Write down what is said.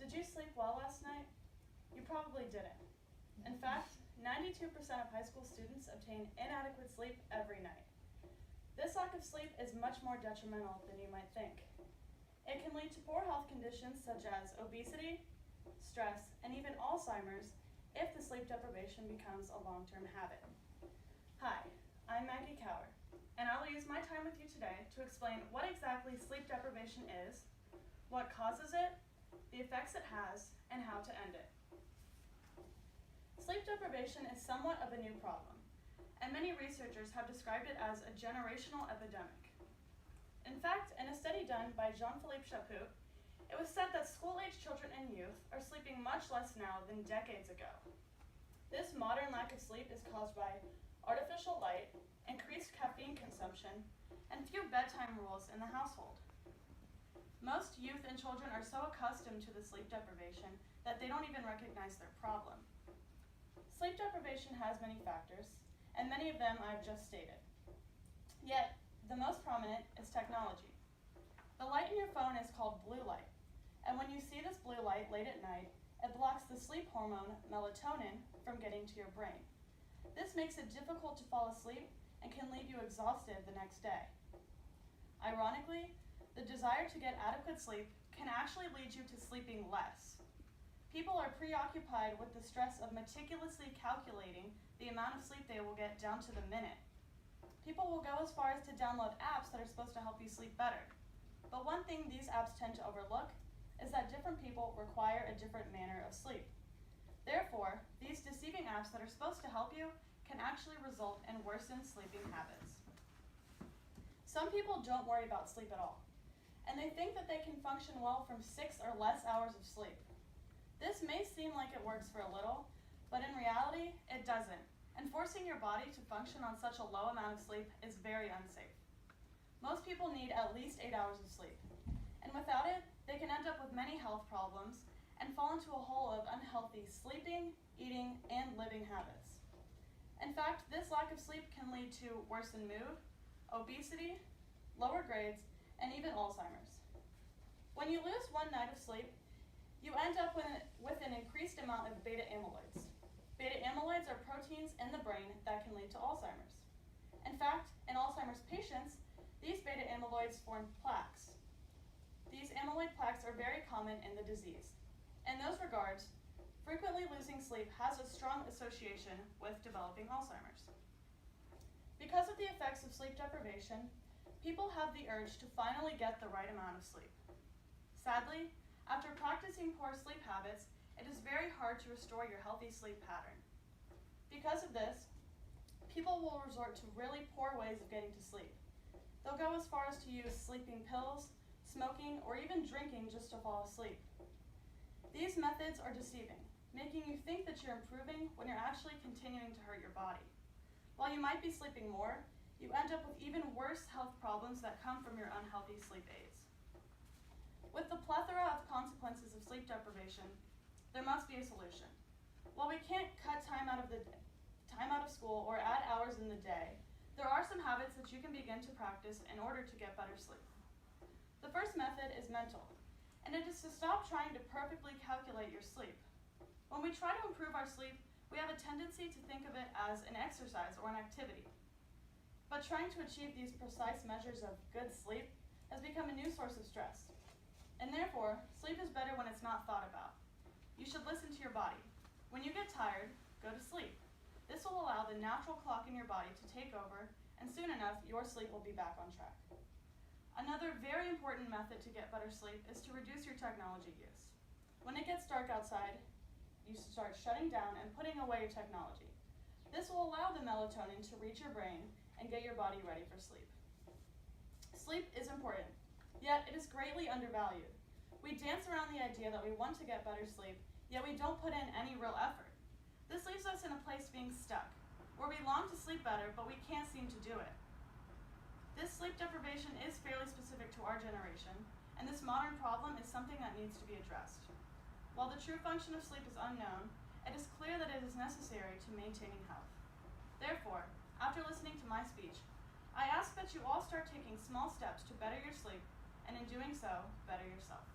Did you sleep well last night? You probably didn't. In fact, 92% of high school students obtain inadequate sleep every night. This lack of sleep is much more detrimental than you might think. It can lead to poor health conditions such as obesity, stress, and even Alzheimer's if the sleep deprivation becomes a long-term habit. Hi, I'm Maggie Cower, and I will use my time with you today to explain what exactly sleep deprivation is, what causes it, the effects it has, and how to end it. Sleep deprivation is somewhat of a new problem, and many researchers have described it as a generational epidemic. In fact, in a study done by Jean-Philippe Chaput, it was said that school-age children and youth are sleeping much less now than decades ago. This modern lack of sleep is caused by artificial light, increased caffeine consumption, and few bedtime rules in the household. Most youth and children are so accustomed to the sleep deprivation that they don't even recognize their problem. Sleep deprivation has many factors, and many of them I've just stated. Yet, the most prominent is technology. The light in your phone is called blue light, and when you see this blue light late at night, it blocks the sleep hormone melatonin from getting to your brain. This makes it difficult to fall asleep and can leave you exhausted the next day. Ironically, the desire to get adequate sleep can actually lead you to sleeping less. People are preoccupied with the stress of meticulously calculating the amount of sleep they will get down to the minute. People will go as far as to download apps that are supposed to help you sleep better. But one thing these apps tend to overlook is that different people require a different manner of sleep. Therefore, these deceiving apps that are supposed to help you can actually result in worsened sleeping habits. Some people don't worry about sleep at all, and they think that they can function well from 6 or less hours of sleep. This may seem like it works for a little, but in reality, it doesn't, and forcing your body to function on such a low amount of sleep is very unsafe. Most people need at least 8 hours of sleep, and without it, they can end up with many health problems and fall into a hole of unhealthy sleeping, eating, and living habits. In fact, this lack of sleep can lead to worsened mood, obesity, lower grades, and even Alzheimer's. When you lose one night of sleep, you end up with an increased amount of beta amyloids. Beta amyloids are proteins in the brain that can lead to Alzheimer's. In fact, in Alzheimer's patients, these beta amyloids form plaques. These amyloid plaques are very common in the disease. In those regards, frequently losing sleep has a strong association with developing Alzheimer's. Because of the effects of sleep deprivation, people have the urge to finally get the right amount of sleep. Sadly, after practicing poor sleep habits, it is very hard to restore your healthy sleep pattern. Because of this, people will resort to really poor ways of getting to sleep. They'll go as far as to use sleeping pills, smoking, or even drinking just to fall asleep. These methods are deceiving, making you think that you're improving when you're actually continuing to hurt your body. While you might be sleeping more, you end up with even worse health problems that come from your unhealthy sleep aids. With the plethora of consequences of sleep deprivation, there must be a solution. While we can't cut time out of school or add hours in the day, there are some habits that you can begin to practice in order to get better sleep. The first method is mental, and it is to stop trying to perfectly calculate your sleep. When we try to improve our sleep, we have a tendency to think of it as an exercise or an activity. But trying to achieve these precise measures of good sleep has become a new source of stress. And therefore, sleep is better when it's not thought about. You should listen to your body. When you get tired, go to sleep. This will allow the natural clock in your body to take over, and soon enough, your sleep will be back on track. Another very important method to get better sleep is to reduce your technology use. When it gets dark outside, you start shutting down and putting away your technology. This will allow the melatonin to reach your brain and get your body ready for sleep. Sleep is important, yet it is greatly undervalued. We dance around the idea that we want to get better sleep, yet we don't put in any real effort. This leaves us in a place being stuck, where we long to sleep better, but we can't seem to do it. This sleep deprivation is fairly specific to our generation, and this modern problem is something that needs to be addressed. While the true function of sleep is unknown, it is clear that it is necessary to maintaining health. Therefore, after listening to my speech, I ask that you all start taking small steps to better your sleep, and in doing so, better yourself.